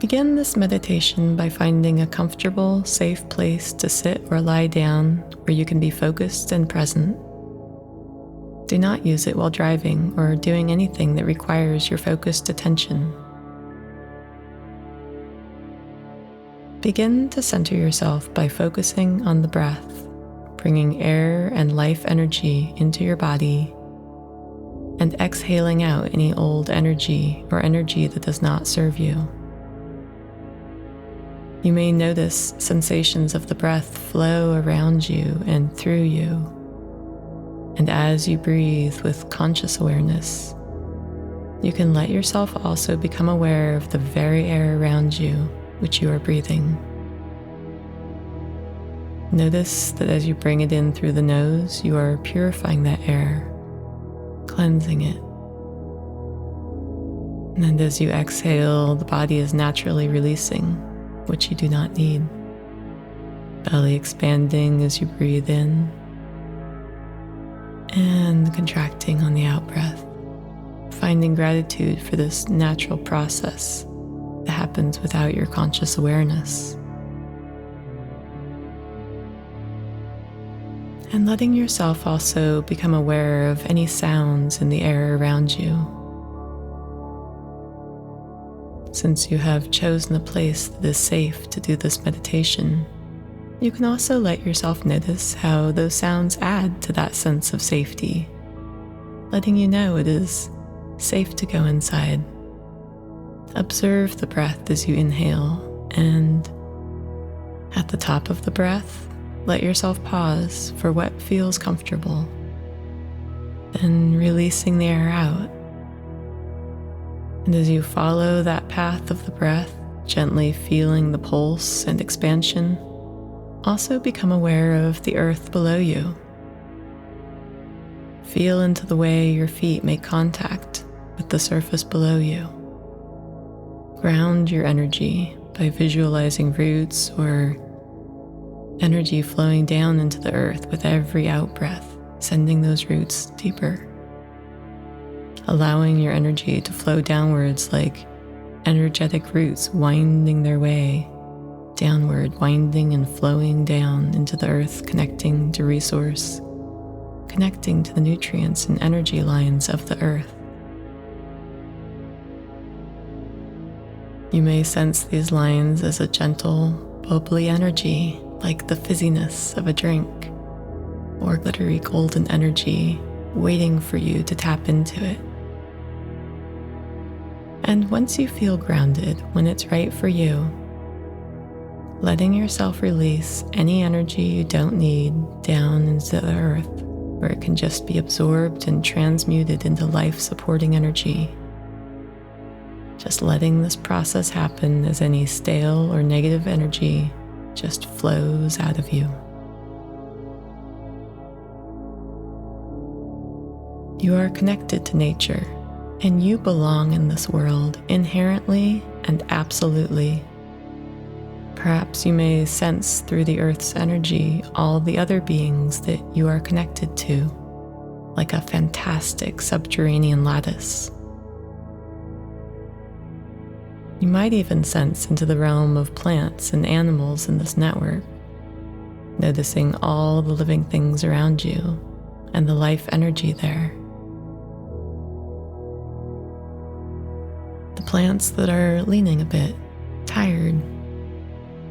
Begin this meditation by finding a comfortable, safe place to sit or lie down where you can be focused and present. Do not use it while driving or doing anything that requires your focused attention. Begin to center yourself by focusing on the breath, bringing air and life energy into your body, and exhaling out any old energy or energy that does not serve you. You may notice sensations of the breath flow around you and through you. And as you breathe with conscious awareness, you can let yourself also become aware of the very air around you which you are breathing. Notice that as you bring it in through the nose, you are purifying that air, cleansing it. And as you exhale, the body is naturally releasing, which you do not need. Belly expanding as you breathe in, and contracting on the out-breath, finding gratitude for this natural process that happens without your conscious awareness. And letting yourself also become aware of any sounds in the air around you. Since you have chosen a place that is safe to do this meditation, you can also let yourself notice how those sounds add to that sense of safety, letting you know it is safe to go inside. Observe the breath as you inhale, and at the top of the breath, let yourself pause for what feels comfortable, then releasing the air out. And as you follow that path of the breath, gently feeling the pulse and expansion, also become aware of the earth below you. Feel into the way your feet make contact with the surface below you. Ground your energy by visualizing roots or energy flowing down into the earth with every out-breath, sending those roots deeper. Allowing your energy to flow downwards like energetic roots winding their way downward, winding and flowing down into the earth, connecting to resource, connecting to the nutrients and energy lines of the earth. You may sense these lines as a gentle, bubbly energy, like the fizziness of a drink, or glittery golden energy waiting for you to tap into it. And once you feel grounded, when it's right for you, letting yourself release any energy you don't need down into the earth, where it can just be absorbed and transmuted into life-supporting energy. Just letting this process happen as any stale or negative energy just flows out of you. You are connected to nature, and you belong in this world inherently and absolutely. Perhaps you may sense through the earth's energy all the other beings that you are connected to, like a fantastic subterranean lattice. You might even sense into the realm of plants and animals in this network, noticing all the living things around you and the life energy there. The plants that are leaning a bit, tired,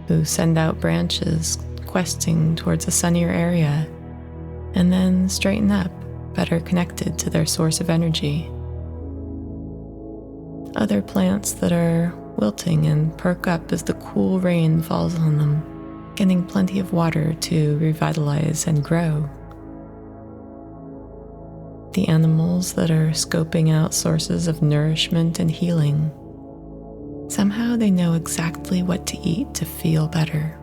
who send out branches questing towards a sunnier area, and then straighten up, better connected to their source of energy. Other plants that are wilting and perk up as the cool rain falls on them, getting plenty of water to revitalize and grow. The animals that are scoping out sources of nourishment and healing. Somehow they know exactly what to eat to feel better.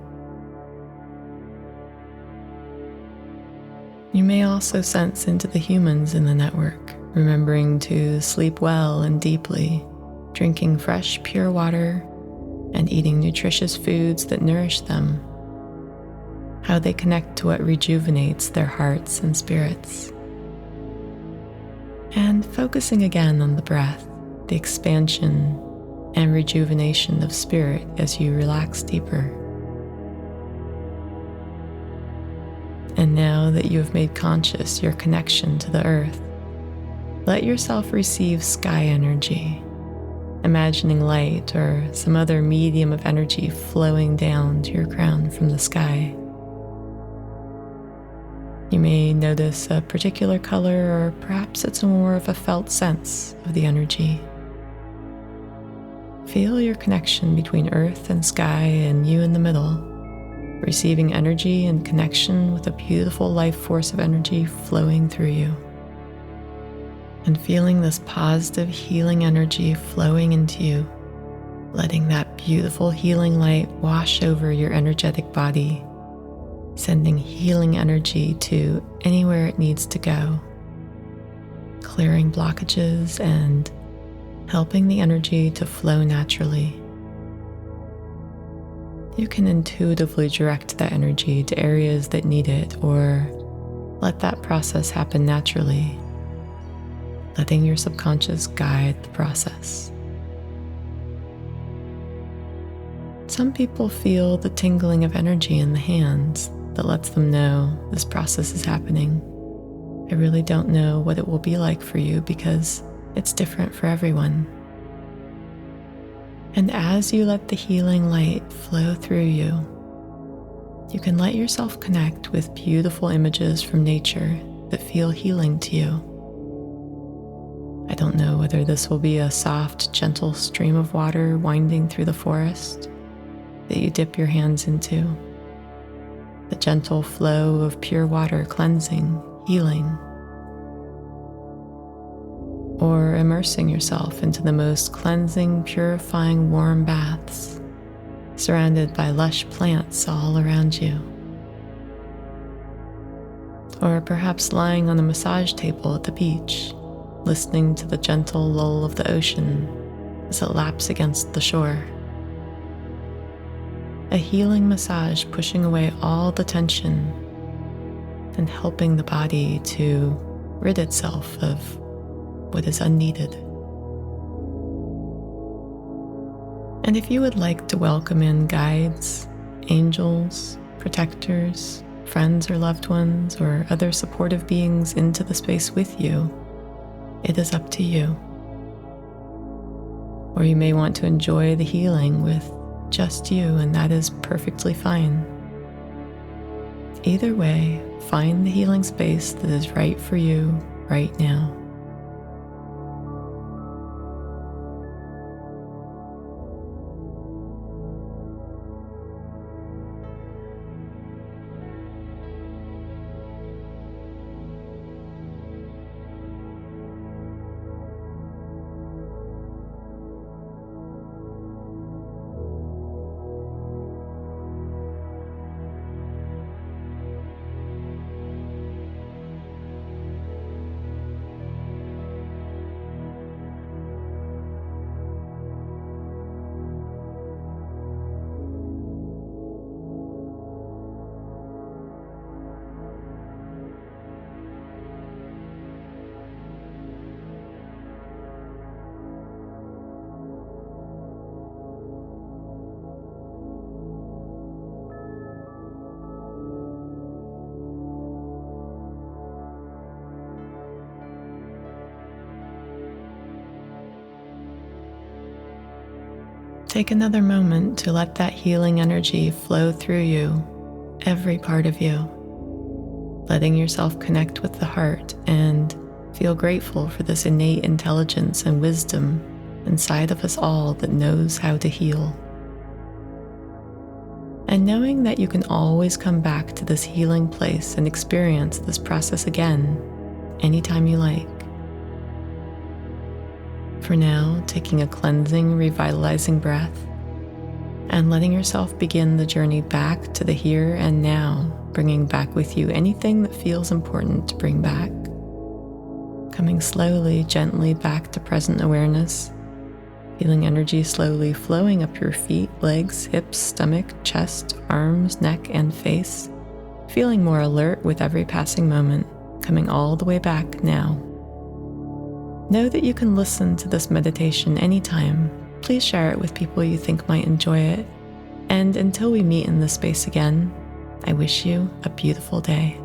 You may also sense into the humans in the network, remembering to sleep well and deeply, drinking fresh, pure water, and eating nutritious foods that nourish them. How they connect to what rejuvenates their hearts and spirits. And focusing again on the breath, the expansion, and rejuvenation of spirit as you relax deeper. And now that you have made conscious your connection to the earth, let yourself receive sky energy, imagining light or some other medium of energy flowing down to your crown from the sky. You may notice a particular color, or perhaps it's more of a felt sense of the energy. Feel your connection between earth and sky and you in the middle, receiving energy and connection with a beautiful life force of energy flowing through you. And feeling this positive healing energy flowing into you, letting that beautiful healing light wash over your energetic body, sending healing energy to anywhere it needs to go, clearing blockages and helping the energy to flow naturally. You can intuitively direct that energy to areas that need it, or let that process happen naturally, letting your subconscious guide the process. Some people feel the tingling of energy in the hands that lets them know this process is happening. I really don't know what it will be like for you because it's different for everyone. And as you let the healing light flow through you, you can let yourself connect with beautiful images from nature that feel healing to you. I don't know whether this will be a soft, gentle stream of water winding through the forest that you dip your hands into, the gentle flow of pure water cleansing, healing, or immersing yourself into the most cleansing, purifying, warm baths, surrounded by lush plants all around you. Or perhaps lying on a massage table at the beach, listening to the gentle lull of the ocean as it laps against the shore. A healing massage pushing away all the tension and helping the body to rid itself of what is unneeded. And if you would like to welcome in guides, angels, protectors, friends or loved ones, or other supportive beings into the space with you, it is up to you. Or you may want to enjoy the healing with just you, and that is perfectly fine. Either way, find the healing space that is right for you right now. Take another moment to let that healing energy flow through you, every part of you, letting yourself connect with the heart and feel grateful for this innate intelligence and wisdom inside of us all that knows how to heal. And knowing that you can always come back to this healing place and experience this process again anytime you like. For now, taking a cleansing, revitalizing breath and letting yourself begin the journey back to the here and now, bringing back with you anything that feels important to bring back. Coming slowly, gently back to present awareness, feeling energy slowly flowing up your feet, legs, hips, stomach, chest, arms, neck, and face, feeling more alert with every passing moment, coming all the way back now. Know that you can listen to this meditation anytime please share it with people you think might enjoy it. And until we meet in this space again, I wish you a beautiful day.